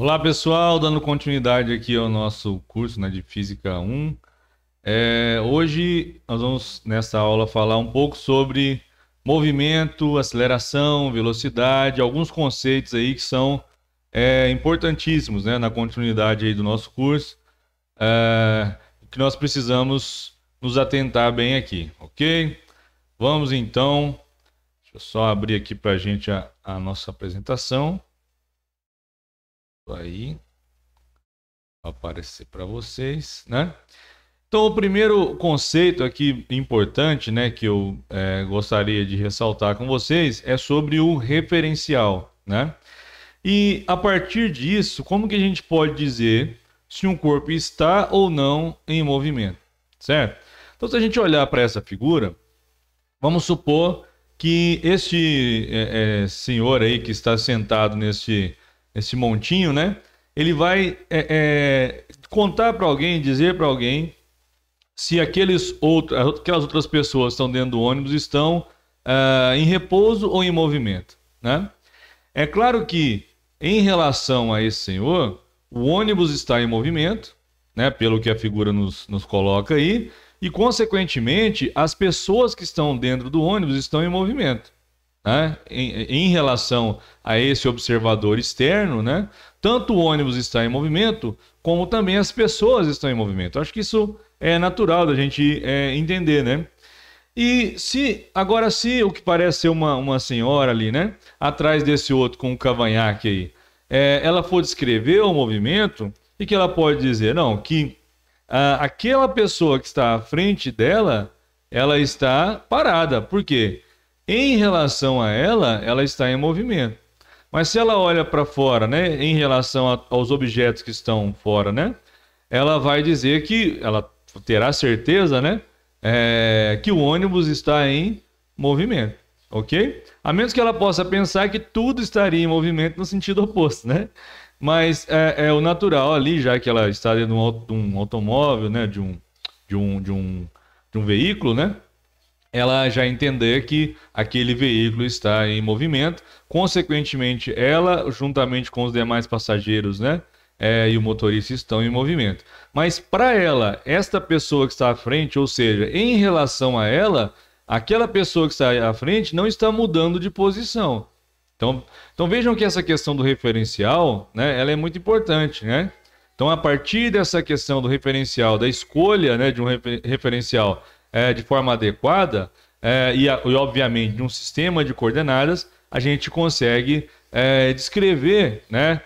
Olá pessoal, dando continuidade aqui ao nosso curso, né, de Física 1. Hoje nós vamos nessa aula falar um pouco sobre movimento, aceleração, velocidade, alguns conceitos aí que são importantíssimos, né, na continuidade aí do nosso curso, que nós precisamos nos atentar bem aqui, ok? Vamos então, deixa eu só abrir aqui para a gente a nossa apresentação. Aí vai aparecer para vocês, né? Então, o primeiro conceito aqui importante, né, que eu gostaria de ressaltar com vocês é sobre o referencial, né? E a partir disso, como que a gente pode dizer se um corpo está ou não em movimento, certo? Então, se a gente olhar para essa figura, vamos supor que este senhor aí que está sentado nesse montinho, né? Ele vai contar para alguém, dizer para alguém se aquelas outras pessoas que estão dentro do ônibus estão em repouso ou em movimento, né? É claro que em relação a esse senhor, o ônibus está em movimento, né? Pelo que a figura nos coloca aí, e consequentemente as pessoas que estão dentro do ônibus estão em movimento. Né? Em relação a esse observador externo, né? Tanto o ônibus está em movimento, como também as pessoas estão em movimento. Acho que isso é natural da gente entender, né? E se o que parece ser uma senhora ali, né? Atrás desse outro com um cavanhaque aí, ela for descrever o movimento, e que ela pode dizer? Não, que aquela pessoa que está à frente dela, ela está parada. Por quê? Em relação a ela, ela está em movimento. Mas se ela olha para fora, né, em relação aos objetos que estão fora, né, ela vai dizer que ela terá certeza, né, que o ônibus está em movimento, ok? A menos que ela possa pensar que tudo estaria em movimento no sentido oposto, né? Mas é o natural ali, já que ela está dentro de um automóvel, né, de um veículo, né? Ela já entender que aquele veículo está em movimento, consequentemente ela, juntamente com os demais passageiros, né, e o motorista estão em movimento. Mas para ela, esta pessoa que está à frente, ou seja, em relação a ela, aquela pessoa que está à frente não está mudando de posição. Então vejam que essa questão do referencial, né, ela é muito importante, né? Então a partir dessa questão do referencial, da escolha, né, de um referencial de forma adequada e obviamente de um sistema de coordenadas, a gente consegue descrever, né,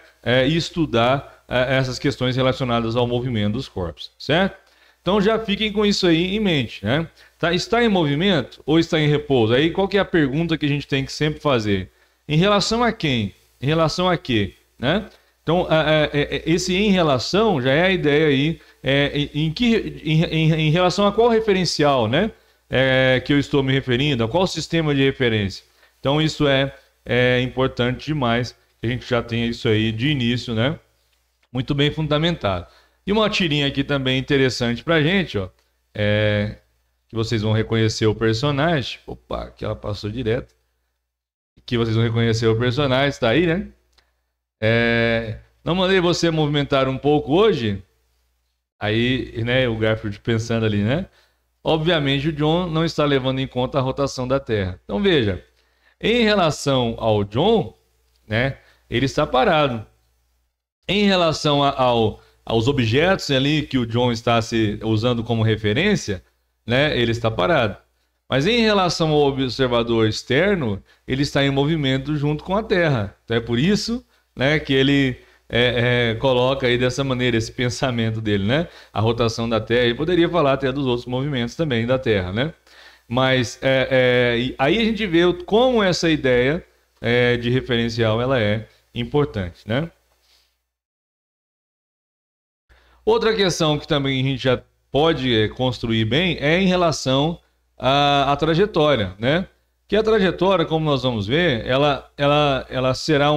e estudar essas questões relacionadas ao movimento dos corpos, certo? Então já fiquem com isso aí em mente, né? Está em movimento ou está em repouso? Aí qual que é a pergunta que a gente tem que sempre fazer? Em relação a quem? Em relação a quê? Né? Então, esse em relação já é a ideia aí em relação a qual referencial, né? Que eu estou me referindo, a qual sistema de referência. Então, isso é importante demais que a gente já tenha isso aí de início, né? Muito bem fundamentado. E uma tirinha aqui também interessante para a gente, ó, que vocês vão reconhecer o personagem. Opa, aqui ela passou direto. Que vocês vão reconhecer o personagem, está aí, né? Não mandei você movimentar um pouco hoje? Aí, né, o Garfield pensando ali, né? Obviamente o John não está levando em conta a rotação da Terra. Então veja, em relação ao John, né, ele está parado. Em relação aos objetos ali que o John está se usando como referência, né, ele está parado. Mas em relação ao observador externo, ele está em movimento junto com a Terra. Então é por isso, né, que ele coloca aí dessa maneira esse pensamento dele, né? A rotação da Terra, e poderia falar até dos outros movimentos também da Terra, né? Mas aí a gente vê como essa ideia de referencial ela é importante, né? Outra questão que também a gente já pode construir bem é em relação à trajetória, né? Que a trajetória, como nós vamos ver, ela será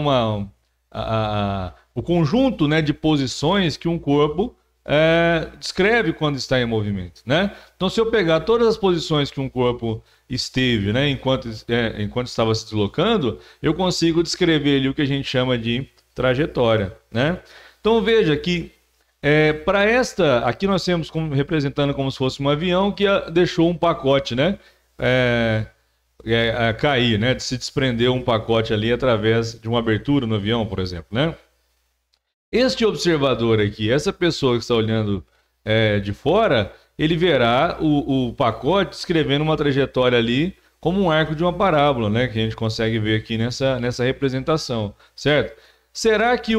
o conjunto, né, de posições que um corpo descreve quando está em movimento, né? Então, se eu pegar todas as posições que um corpo esteve, né, enquanto estava se deslocando, eu consigo descrever ali o que a gente chama de trajetória, né? Então veja que para aqui nós temos representando como se fosse um avião que deixou um pacote, né? Cair, né? Se desprendeu um pacote ali através de uma abertura no avião, por exemplo, né? Este observador aqui, essa pessoa que está olhando de fora, ele verá o pacote escrevendo uma trajetória ali como um arco de uma parábola, né? Que a gente consegue ver aqui nessa representação, certo? Será que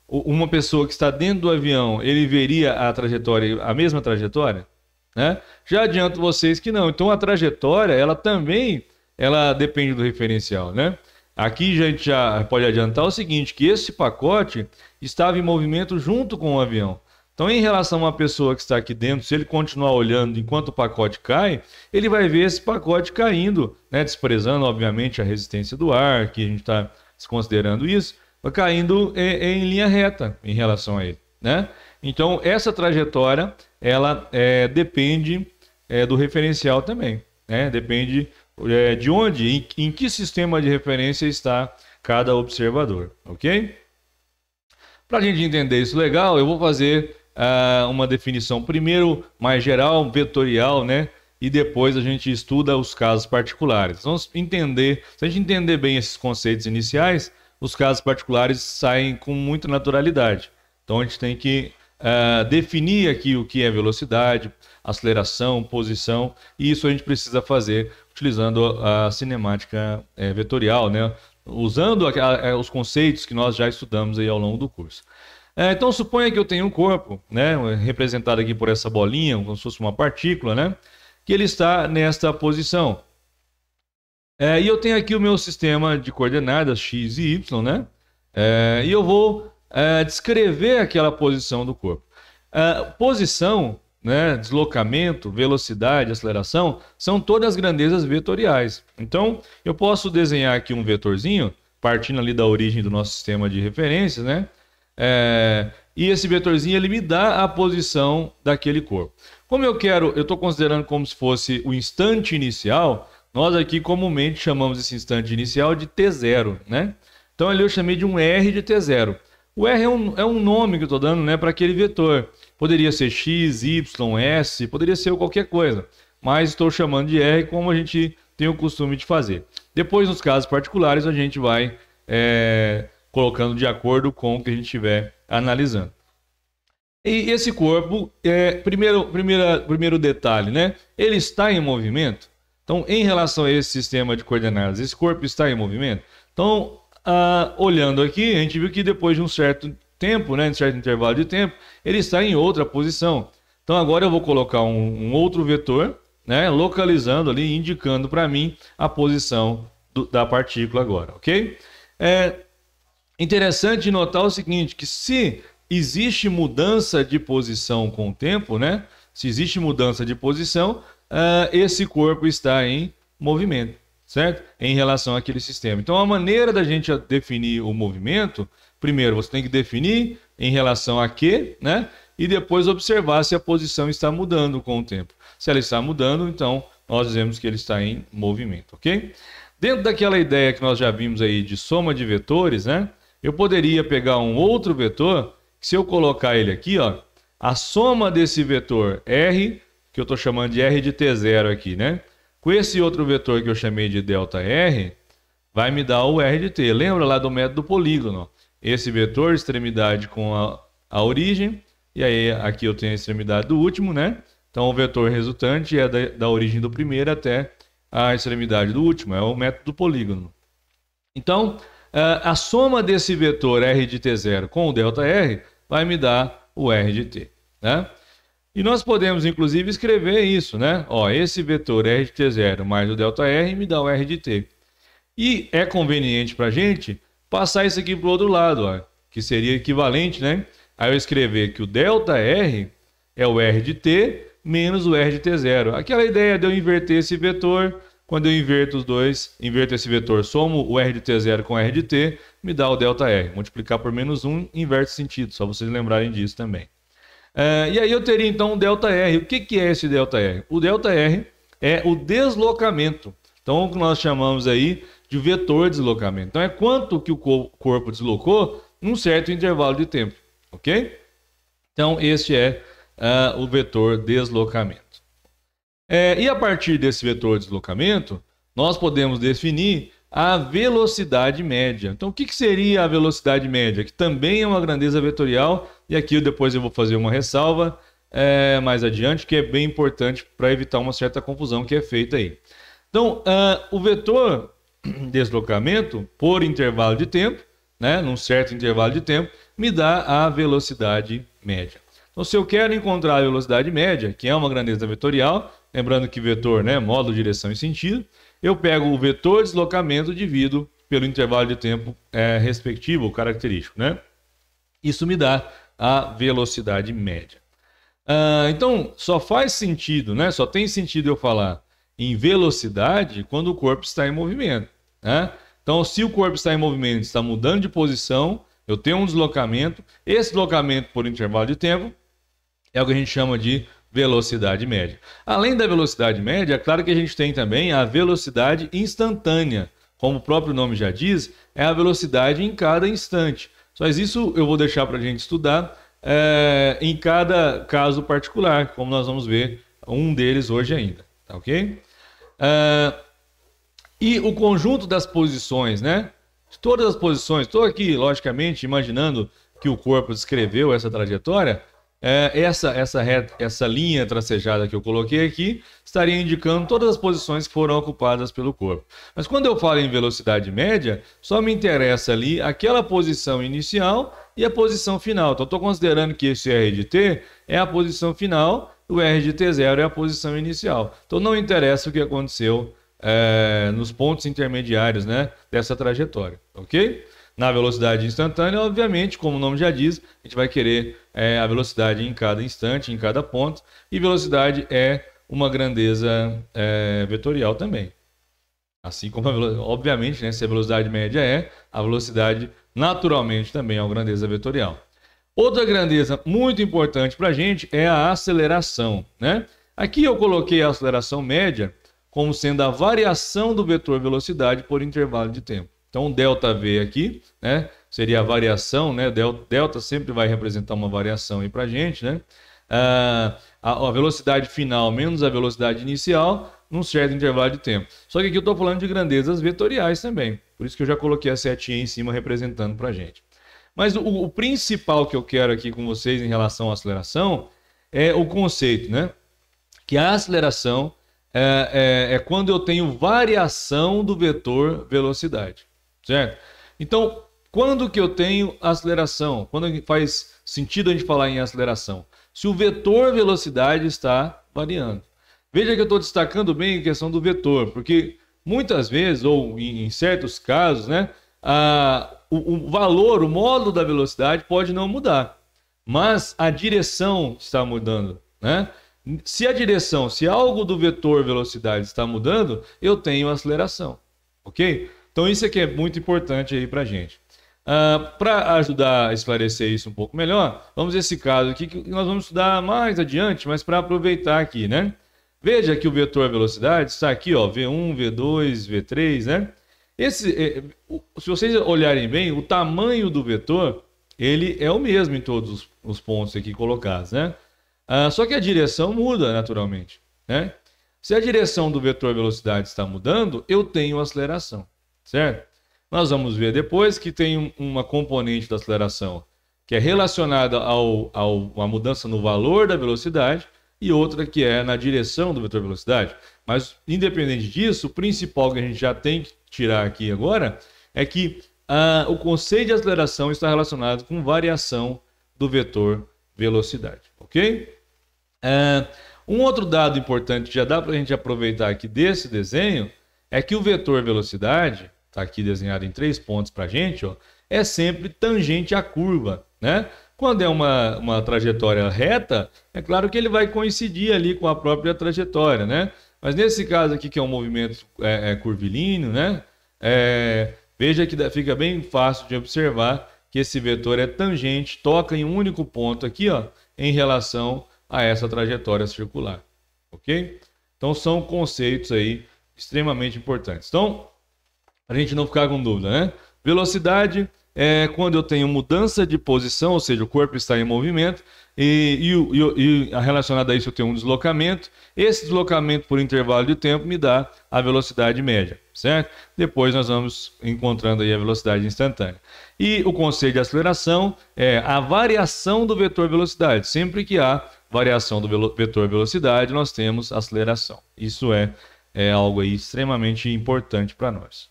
uma pessoa que está dentro do avião, ele veria a mesma trajetória? Né? Já adianto vocês que não. Então a trajetória, ela também depende do referencial, né? Aqui a gente já pode adiantar o seguinte, que esse pacote estava em movimento junto com o avião. Então, em relação a uma pessoa que está aqui dentro, se ele continuar olhando enquanto o pacote cai, ele vai ver esse pacote caindo, né? Desprezando, obviamente, a resistência do ar, que a gente está considerando isso, vai caindo em linha reta em relação a ele, né? Então, essa trajetória, ela depende do referencial também, né? Depende de onde, em que sistema de referência está cada observador, ok? Para a gente entender isso legal, eu vou fazer uma definição primeiro mais geral, vetorial, né? E depois a gente estuda os casos particulares. Vamos entender, se a gente entender bem esses conceitos iniciais, os casos particulares saem com muita naturalidade. Então a gente tem que definir aqui o que é velocidade, aceleração, posição, e isso a gente precisa fazer utilizando a cinemática vetorial, né? Usando os conceitos que nós já estudamos aí ao longo do curso. Então suponha que eu tenho um corpo, né, representado aqui por essa bolinha, como se fosse uma partícula, né, que ele está nesta posição. E eu tenho aqui o meu sistema de coordenadas x e y, né, e eu vou descrever aquela posição do corpo. Posição, né, deslocamento, velocidade, aceleração, são todas grandezas vetoriais. Então, eu posso desenhar aqui um vetorzinho, partindo ali da origem do nosso sistema de referências, né? E esse vetorzinho, ele me dá a posição daquele corpo. Como eu estou considerando como se fosse o instante inicial, nós aqui comumente chamamos esse instante inicial de T0, né? Então, ali eu chamei de um R de T0. O R é um nome que eu estou dando, né, para aquele vetor. Poderia ser X, Y, S, poderia ser qualquer coisa. Mas estou chamando de R como a gente tem o costume de fazer. Depois, nos casos particulares, a gente vai colocando de acordo com o que a gente estiver analisando. E esse corpo, primeiro detalhe, né? Ele está em movimento. Então, em relação a esse sistema de coordenadas, esse corpo está em movimento. Então, olhando aqui, a gente viu que depois de um certo tempo, né, um certo intervalo de tempo, ele está em outra posição. Então agora eu vou colocar um outro vetor, né, localizando ali, indicando para mim a posição da partícula agora, ok? É interessante notar o seguinte, que se existe mudança de posição com o tempo, né, se existe mudança de posição, esse corpo está em movimento, certo? Em relação àquele sistema. Então, a maneira da gente definir o movimento, primeiro você tem que definir em relação a quê, né? E depois observar se a posição está mudando com o tempo. Se ela está mudando, então nós dizemos que ele está em movimento, ok? Dentro daquela ideia que nós já vimos aí de soma de vetores, né? Eu poderia pegar um outro vetor, que se eu colocar ele aqui, ó, a soma desse vetor R, que eu estou chamando de R de T0 aqui, né? Com esse outro vetor que eu chamei de ΔR, vai me dar o R de T. Lembra lá do método polígono? Esse vetor, extremidade com a origem, e aí aqui eu tenho a extremidade do último, né? Então o vetor resultante é da origem do primeiro até a extremidade do último, é o método polígono. Então, a soma desse vetor R de T0 com o ΔR vai me dar o R de T, né? E nós podemos, inclusive, escrever isso, né? Ó, esse vetor R de T0 mais o ΔR me dá o R de T. E é conveniente para a gente passar isso aqui para o outro lado, ó, que seria equivalente, né? Aí eu escrever que o ΔR é o R de T menos o R de T0. Aquela ideia de eu inverter esse vetor, quando eu inverto os dois, inverto esse vetor, somo o R de T0 com o R de T, me dá o ΔR. Multiplicar por menos 1, inverte sentido, só vocês lembrarem disso também. E aí eu teria então o ΔR. O que é esse ΔR? O ΔR é o deslocamento. Então o que nós chamamos aí de vetor de deslocamento. Então, é quanto que o corpo deslocou num certo intervalo de tempo, ok? Então, este é o vetor deslocamento. E a partir desse vetor de deslocamento, nós podemos definir a velocidade média. Então, o que seria a velocidade média? Que também é uma grandeza vetorial, e aqui depois eu vou fazer uma ressalva mais adiante, que é bem importante para evitar uma certa confusão que é feita aí. Então, o vetor de deslocamento por intervalo de tempo, né, num certo intervalo de tempo, me dá a velocidade média. Então, se eu quero encontrar a velocidade média, que é uma grandeza vetorial, lembrando que vetor, né, módulo, direção e sentido, eu pego o vetor de deslocamento divido pelo intervalo de tempo respectivo, característico, né? Isso me dá a velocidade média. Então, só faz sentido, né? Só tem sentido eu falar em velocidade quando o corpo está em movimento, né? Então, se o corpo está em movimento, está mudando de posição, eu tenho um deslocamento, esse deslocamento por intervalo de tempo é o que a gente chama de velocidade média. Além da velocidade média, é claro que a gente tem também a velocidade instantânea. Como o próprio nome já diz, é a velocidade em cada instante. Mas isso eu vou deixar para a gente estudar em cada caso particular, como nós vamos ver um deles hoje ainda. Tá ok? E o conjunto das posições, né? De todas as posições, estou aqui, logicamente, imaginando que o corpo descreveu essa trajetória. Essa linha tracejada que eu coloquei aqui estaria indicando todas as posições que foram ocupadas pelo corpo. Mas quando eu falo em velocidade média, só me interessa ali aquela posição inicial e a posição final. Então, estou considerando que esse R de T é a posição final, o R de T0 é a posição inicial. Então, não interessa o que aconteceu nos pontos intermediários, né, dessa trajetória, ok? Na velocidade instantânea, obviamente, como o nome já diz, a gente vai querer a velocidade em cada instante, em cada ponto, e velocidade é uma grandeza vetorial também. Assim como, obviamente, né, se a velocidade média a velocidade naturalmente também é uma grandeza vetorial. Outra grandeza muito importante para a gente é a aceleração, né? Aqui eu coloquei a aceleração média como sendo a variação do vetor velocidade por intervalo de tempo. Então, ΔV aqui, né, seria a variação, né? Delta sempre vai representar uma variação aí para a gente, né? A velocidade final menos a velocidade inicial num certo intervalo de tempo. Só que aqui eu estou falando de grandezas vetoriais também. Por isso que eu já coloquei a setinha em cima representando para a gente. Mas o principal que eu quero aqui com vocês em relação à aceleração é o conceito, né? Que a aceleração é quando eu tenho variação do vetor velocidade. Certo? Então, quando que eu tenho aceleração? Quando faz sentido a gente falar em aceleração? Se o vetor velocidade está variando. Veja que eu estou destacando bem a questão do vetor, porque muitas vezes, ou em certos casos, né, o valor, o módulo da velocidade pode não mudar, mas a direção está mudando, né? Se a direção, se algo do vetor velocidade está mudando, eu tenho aceleração, ok? Então, isso aqui é muito importante aí para a gente. Para ajudar a esclarecer isso um pouco melhor, vamos ver esse caso aqui que nós vamos estudar mais adiante, mas para aproveitar aqui, né? Veja que o vetor velocidade está aqui, ó, V1, V2, V3, né? Se vocês olharem bem, o tamanho do vetor, ele é o mesmo em todos os pontos aqui colocados, né? Só que a direção muda naturalmente, né? Se a direção do vetor velocidade está mudando, eu tenho aceleração. Certo? Nós vamos ver depois que tem uma componente da aceleração que é relacionada à mudança no valor da velocidade e outra que é na direção do vetor velocidade. Mas, independente disso, o principal que a gente já tem que tirar aqui agora é que o conceito de aceleração está relacionado com variação do vetor velocidade. Ok? Um outro dado importante que já dá para a gente aproveitar aqui desse desenho é que o vetor velocidade, está aqui desenhado em 3 pontos para a gente, ó, é sempre tangente à curva, né? Quando é uma trajetória reta, é claro que ele vai coincidir ali com a própria trajetória, né? Mas nesse caso aqui, que é um movimento curvilíneo, né? Veja que fica bem fácil de observar que esse vetor é tangente, toca em um único ponto aqui, ó, em relação a essa trajetória circular, ok? Então, são conceitos aí extremamente importantes. Então, a gente não ficar com dúvida, né? Velocidade é quando eu tenho mudança de posição, ou seja, o corpo está em movimento, e relacionado a isso eu tenho um deslocamento. Esse deslocamento por intervalo de tempo me dá a velocidade média, certo? Depois nós vamos encontrando aí a velocidade instantânea. E o conceito de aceleração é a variação do vetor velocidade. Sempre que há variação do vetor velocidade, nós temos aceleração. Isso é algo aí extremamente importante para nós.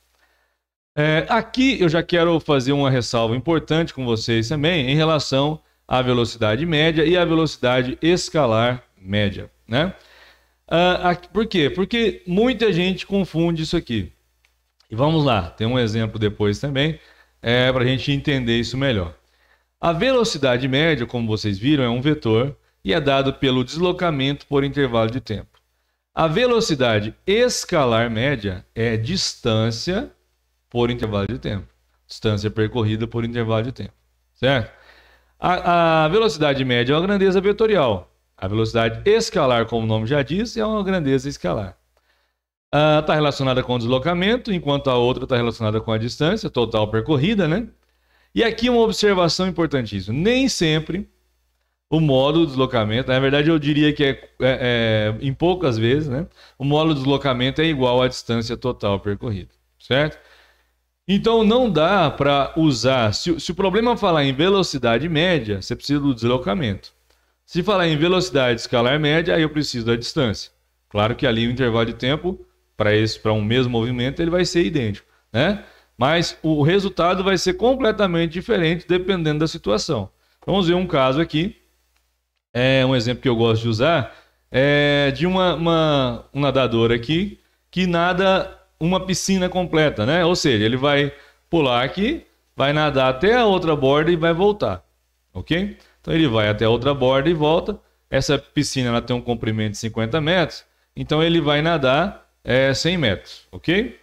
Aqui eu já quero fazer uma ressalva importante com vocês também em relação à velocidade média e à velocidade escalar média, né? Por quê? Porque muita gente confunde isso aqui. E vamos lá, tem um exemplo depois também, para a gente entender isso melhor. A velocidade média, como vocês viram, é um vetor e é dado pelo deslocamento por intervalo de tempo. A velocidade escalar média é distância por intervalo de tempo. Distância percorrida por intervalo de tempo, certo? A velocidade média é uma grandeza vetorial. A velocidade escalar, como o nome já diz, é uma grandeza escalar. Está relacionada com o deslocamento, enquanto a outra está relacionada com a distância total percorrida, né? E aqui uma observação importantíssima. Nem sempre o modo de deslocamento, na verdade eu diria que em poucas vezes, né? O modo de deslocamento é igual à distância total percorrida, certo? Então não dá para usar, se o problema é falar em velocidade média, você precisa do deslocamento. Se falar em velocidade escalar média, aí eu preciso da distância. Claro que ali o intervalo de tempo, para um mesmo movimento, ele vai ser idêntico, né? Mas o resultado vai ser completamente diferente dependendo da situação. Vamos ver um caso aqui, um exemplo que eu gosto de usar, de um nadador aqui que nada uma piscina completa, né? Ou seja, ele vai pular aqui, vai nadar até a outra borda e vai voltar, ok? Então ele vai até a outra borda e volta. Essa piscina ela tem um comprimento de 50 metros, então ele vai nadar 100 metros, ok?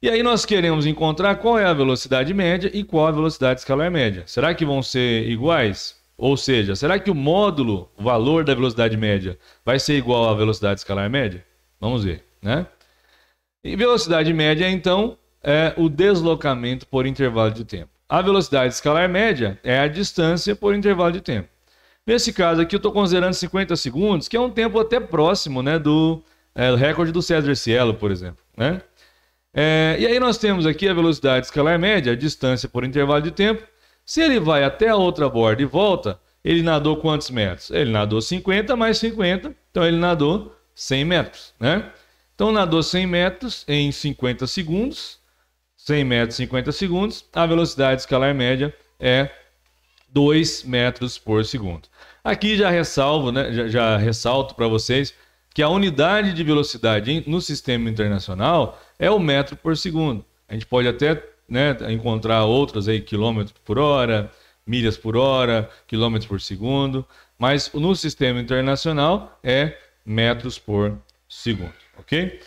E aí nós queremos encontrar qual é a velocidade média e qual a velocidade escalar média. Será que vão ser iguais? Ou seja, será que o módulo, o valor da velocidade média, vai ser igual à velocidade escalar média? Vamos ver, né? E velocidade média, então, é o deslocamento por intervalo de tempo. A velocidade escalar média é a distância por intervalo de tempo. Nesse caso aqui, eu estou considerando 50 segundos, que é um tempo até próximo, né, do recorde do César Cielo, por exemplo, né? E aí nós temos aqui a velocidade escalar média, a distância por intervalo de tempo. Se ele vai até a outra borda e volta, ele nadou quantos metros? Ele nadou 50 mais 50, então ele nadou 100 metros, né? Então nadou 100 metros em 50 segundos, 100 metros em 50 segundos, a velocidade escalar média é 2 metros por segundo. Aqui já ressalvo, né, já ressalto para vocês que a unidade de velocidade no sistema internacional é o metro por segundo. A gente pode até, né, encontrar outras aí, quilômetros por hora, milhas por hora, quilômetros por segundo, mas no sistema internacional é metros por segundo, ok?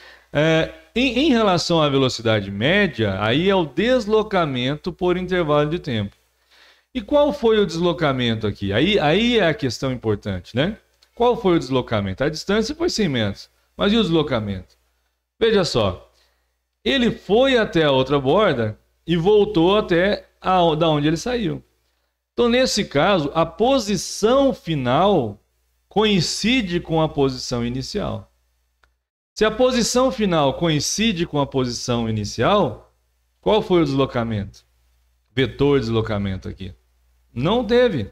Em relação à velocidade média, aí é o deslocamento por intervalo de tempo. E qual foi o deslocamento aqui? Aí é a questão importante, né? Qual foi o deslocamento? A distância foi 100 metros, mas e o deslocamento? Veja só, ele foi até a outra borda e voltou até da onde ele saiu. Então, nesse caso, a posição final coincide com a posição inicial. Se a posição final coincide com a posição inicial, qual foi o deslocamento? Vetor de deslocamento aqui. Não teve,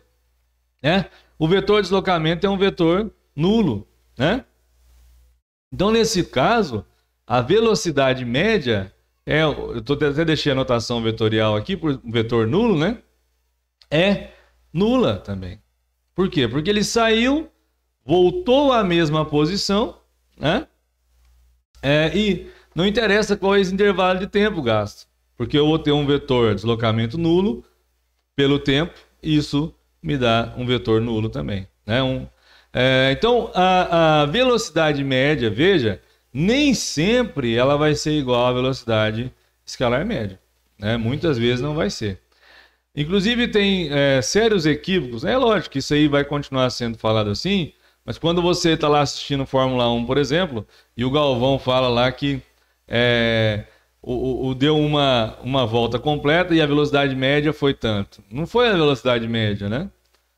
né? O vetor de deslocamento é um vetor nulo, né? Então, nesse caso, a velocidade média eu até deixei a notação vetorial aqui por vetor nulo, né? É nula também. Por quê? Porque ele saiu, voltou à mesma posição, né? E não interessa qual é esse intervalo de tempo gasto, porque eu vou ter um vetor de deslocamento nulo pelo tempo, e isso me dá um vetor nulo também, né? Então, a velocidade média, veja, nem sempre ela vai ser igual à velocidade escalar média, né? Muitas vezes não vai ser. Inclusive, tem sérios equívocos. É lógico que isso aí vai continuar sendo falado assim, mas quando você está lá assistindo Fórmula 1, por exemplo, e o Galvão fala lá que deu uma volta completa e a velocidade média foi tanto. Não foi a velocidade média, né?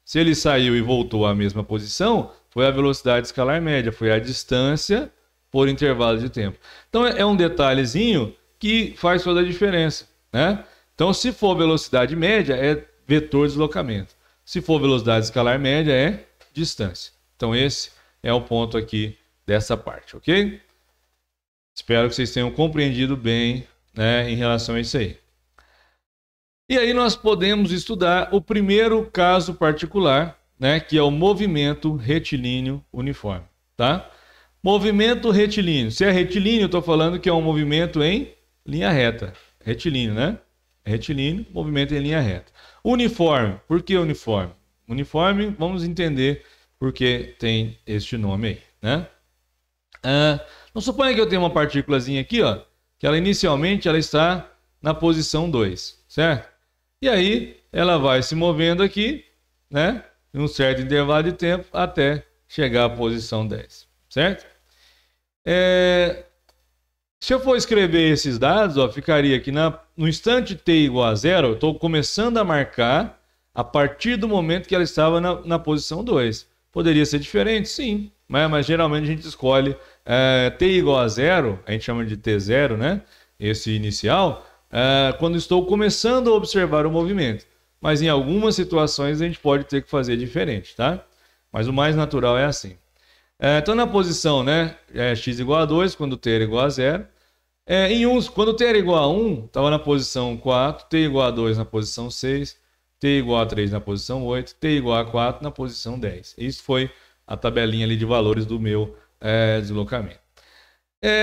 Se ele saiu e voltou à mesma posição, foi a velocidade escalar média, foi a distância por intervalo de tempo. Então é um detalhezinho que faz toda a diferença, né? Então se for velocidade média é vetor deslocamento. Se for velocidade escalar média é distância. Então esse é o ponto aqui dessa parte, ok? Espero que vocês tenham compreendido bem, né, em relação a isso aí. E aí nós podemos estudar o primeiro caso particular, né, que é o movimento retilíneo uniforme, tá? Movimento retilíneo. Se é retilíneo, eu estou falando que é um movimento em linha reta. Retilíneo, né? Retilíneo, movimento em linha reta. Uniforme. Por que uniforme? Uniforme, vamos entender por que tem este nome aí, né? Não suponha que eu tenha uma partículazinha aqui, ó, que ela inicialmente ela está na posição 2, certo? E aí ela vai se movendo aqui, né, em um certo intervalo de tempo até chegar à posição 10, certo? Se eu for escrever esses dados, ó, ficaria aqui no instante t igual a 0, eu estou começando a marcar a partir do momento que ela estava na posição 2. Poderia ser diferente? Sim, mas geralmente a gente escolhe t igual a 0, a gente chama de t0, né? Esse inicial, quando estou começando a observar o movimento. Mas em algumas situações a gente pode ter que fazer diferente, tá? Mas o mais natural é assim. Então na posição, né, x igual a 2, quando t era igual a 0. Quando t era igual a 1, estava na posição 4, t igual a 2 na posição 6, t igual a 3 na posição 8, t igual a 4 na posição 10. Isso foi a tabelinha ali de valores do meu deslocamento.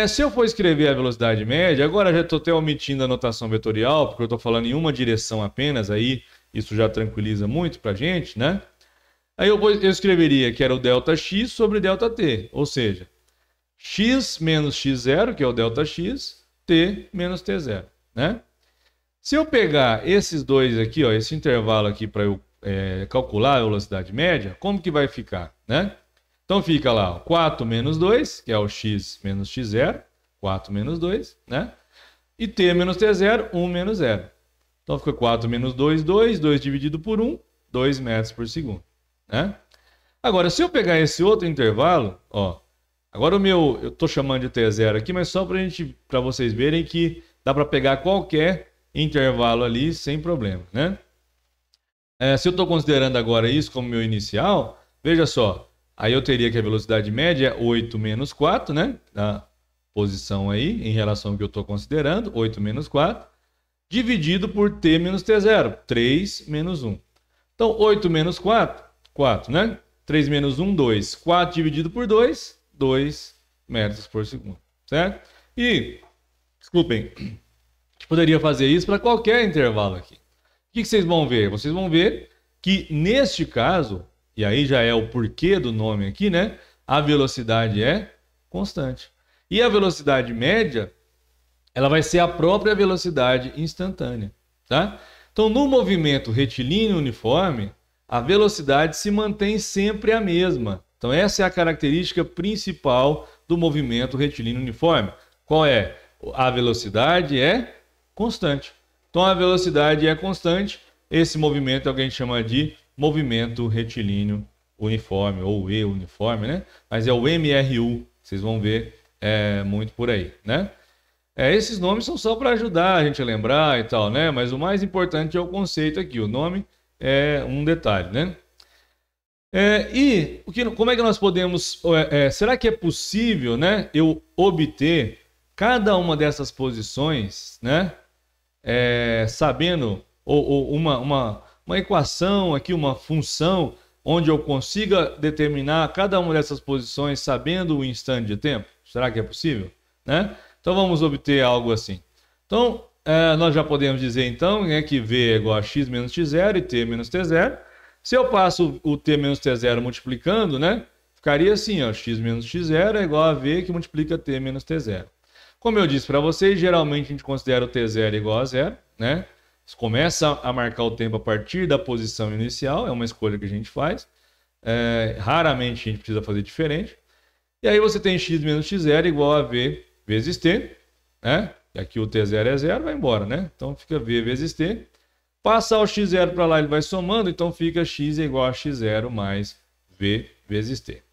Se eu for escrever a velocidade média, agora já estou até omitindo a notação vetorial, porque eu estou falando em uma direção apenas, aí isso já tranquiliza muito para a gente, né? Aí eu escreveria que era o ΔX sobre ΔT, ou seja, x menos x0, que é o ΔX, t menos t0, né? Se eu pegar esses dois aqui, ó, esse intervalo aqui para eu calcular a velocidade média, como que vai ficar, né? Então fica lá, ó, 4 menos 2, que é o x menos x0, 4 menos 2, né? E t menos t0, 1 menos 0. Então fica 4 menos 2, 2, 2 dividido por 1, 2 metros por segundo, né? Agora, se eu pegar esse outro intervalo, ó, agora eu estou chamando de t0 aqui, mas só para vocês verem que dá para pegar qualquer intervalo ali sem problema, né? Se eu estou considerando agora isso como meu inicial, veja só, aí eu teria que a velocidade média é 8 menos 4, né? Da posição aí, em relação ao que eu estou considerando, 8 menos 4, dividido por t menos t0, 3 menos 1. Então, 8 menos 4, 4, né? 3 menos 1, 2. 4 dividido por 2, 2 metros por segundo, certo? E, desculpem, a gente poderia fazer isso para qualquer intervalo aqui. O que vocês vão ver? Vocês vão ver que, neste caso, e aí já é o porquê do nome aqui, né? A velocidade é constante. E a velocidade média, ela vai ser a própria velocidade instantânea, tá? Então, no movimento retilíneo uniforme, a velocidade se mantém sempre a mesma. Então, essa é a característica principal do movimento retilíneo uniforme. Qual é? A velocidade é constante. Então, a velocidade é constante. Esse movimento é o que a gente chama de movimento retilíneo uniforme, ou E uniforme, né? Mas é o MRU, vocês vão ver muito por aí, né? Esses nomes são só para ajudar a gente a lembrar e tal, né? Mas o mais importante é o conceito aqui. O nome é um detalhe, né? Como é que nós podemos... será que é possível, né, eu obter cada uma dessas posições, né? Sabendo ou uma equação aqui, uma função, onde eu consiga determinar cada uma dessas posições sabendo o instante de tempo? Será que é possível, né? Então vamos obter algo assim. Então, nós já podemos dizer então, né, que V é igual a x menos x0 e t menos t0. Se eu passo o t menos t0 multiplicando, né, ficaria assim, ó, x menos x0 é igual a V que multiplica t menos t0. Como eu disse para vocês, geralmente a gente considera o t0 igual a 0, né? Começa a marcar o tempo a partir da posição inicial, é uma escolha que a gente faz. Raramente a gente precisa fazer diferente. E aí você tem x menos x0 igual a V vezes t, né? E aqui o T0 é 0, vai embora, né? Então fica V vezes T. Passar o x0 para lá, ele vai somando, então fica x é igual a x0 mais V vezes T.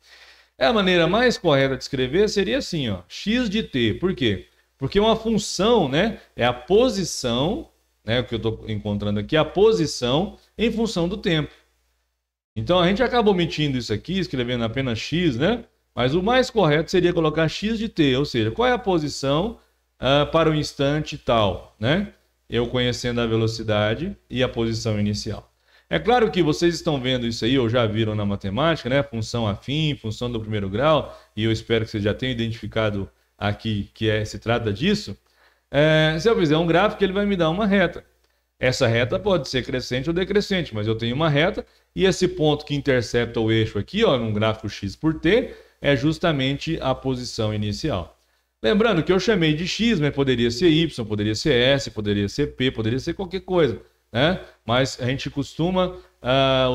A maneira mais correta de escrever seria assim, ó, x de t. Por quê? Porque uma função, né, é a posição, né, o que eu estou encontrando aqui, a posição em função do tempo. Então a gente acaba omitindo isso aqui, escrevendo apenas x, né? Mas o mais correto seria colocar x de t, ou seja, qual é a posição para o instante tal, né? Eu conhecendo a velocidade e a posição inicial. É claro que vocês estão vendo isso aí, ou já viram na matemática, né? Função afim, função do primeiro grau, e eu espero que vocês já tenham identificado aqui que se trata disso. Se eu fizer um gráfico, ele vai me dar uma reta. Essa reta pode ser crescente ou decrescente, mas eu tenho uma reta, e esse ponto que intercepta o eixo aqui, ó, num gráfico x por t, é justamente a posição inicial. Lembrando que eu chamei de x, mas poderia ser y, poderia ser s, poderia ser p, poderia ser qualquer coisa, né? Mas a gente costuma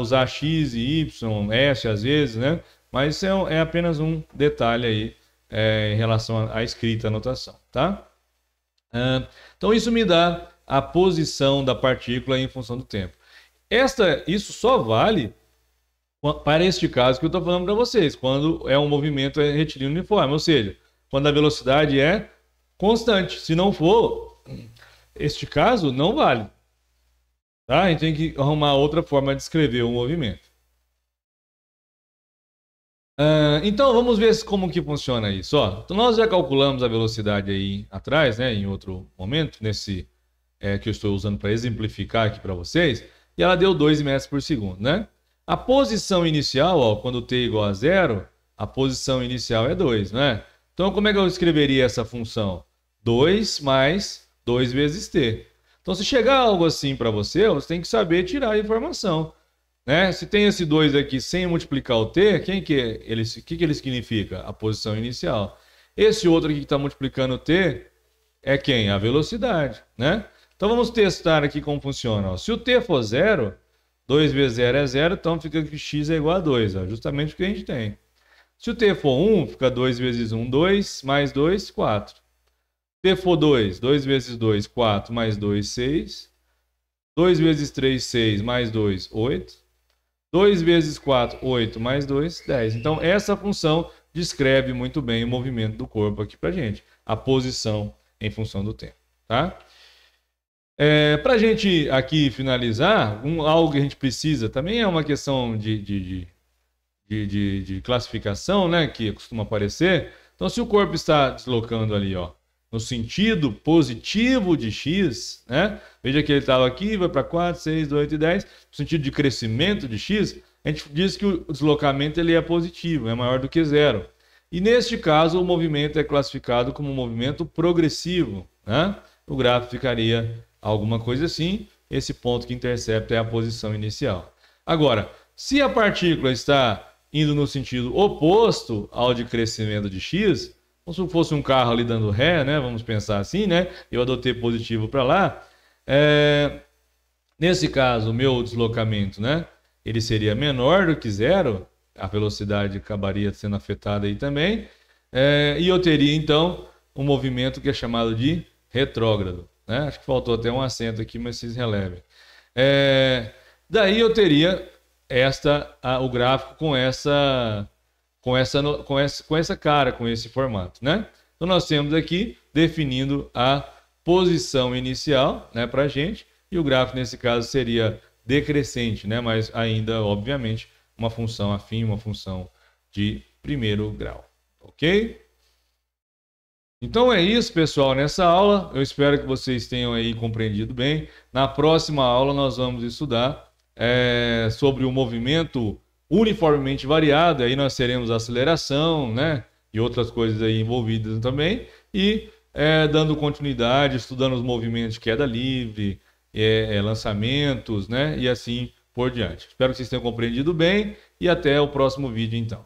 usar x e y, s às vezes, né? Mas é apenas um detalhe aí em relação à escrita, à notação, tá? Então isso me dá a posição da partícula em função do tempo. Isso só vale para este caso que eu estou falando para vocês, quando é um movimento retilíneo uniforme, ou seja, quando a velocidade é constante. Se não for, este caso não vale. Tá? A gente tem que arrumar outra forma de escrever o movimento. Então vamos ver como que funciona isso. Ó, então, nós já calculamos a velocidade aí atrás, né, em outro momento, nesse que eu estou usando para exemplificar aqui para vocês, e ela deu 2 metros por segundo, né? A posição inicial, ó, quando t é igual a 0, a posição inicial é 2, né? Então como é que eu escreveria essa função? 2 mais 2 vezes t. Então se chegar algo assim para você, você tem que saber tirar a informação, né? Se tem esse 2 aqui sem multiplicar o t, o que ele significa? A posição inicial. Esse outro aqui que está multiplicando o t é quem? A velocidade, né? Então vamos testar aqui como funciona. Ó. Se o t for 0, 2 vezes 0 é 0, então fica que x é igual a 2, ó, justamente o que a gente tem. Se o t for 1, fica 2 vezes 1, 2, mais 2, 4. Se t for 2, 2 vezes 2, 4, mais 2, 6. 2 vezes 3, 6, mais 2, 8. 2 vezes 4, 8, mais 2, 10. Então essa função descreve muito bem o movimento do corpo aqui pra gente. A posição em função do tempo, tá? Para a gente aqui finalizar, algo que a gente precisa, também é uma questão de classificação, né, que costuma aparecer. Então, se o corpo está deslocando ali, ó, no sentido positivo de x, né, veja que ele estava aqui, vai para 4, 6, 8 e 10, no sentido de crescimento de x, a gente diz que o deslocamento ele é positivo, é maior do que 0. E neste caso, o movimento é classificado como um movimento progressivo, né? O gráfico ficaria alguma coisa assim, esse ponto que intercepta é a posição inicial. Agora, se a partícula está indo no sentido oposto ao de crescimento de x, como se fosse um carro ali dando ré, né? Vamos pensar assim, né? Eu adotei positivo para lá. Nesse caso, o meu deslocamento, né? Ele seria menor do que 0, a velocidade acabaria sendo afetada aí também, e eu teria então um movimento que é chamado de retrógrado. Né? Acho que faltou até um acento aqui, mas vocês relevem. Daí eu teria o gráfico com essa cara, com esse formato. Né? Então nós temos aqui definindo a posição inicial, né, para a gente, e o gráfico nesse caso seria decrescente, né, mas ainda, obviamente, uma função afim, uma função de primeiro grau. Ok? Então é isso, pessoal, nessa aula. Eu espero que vocês tenham aí compreendido bem. Na próxima aula nós vamos estudar sobre o movimento uniformemente variado. Aí nós teremos aceleração, né, e outras coisas aí envolvidas também. E dando continuidade, estudando os movimentos de queda livre, lançamentos, né, e assim por diante. Espero que vocês tenham compreendido bem e até o próximo vídeo então.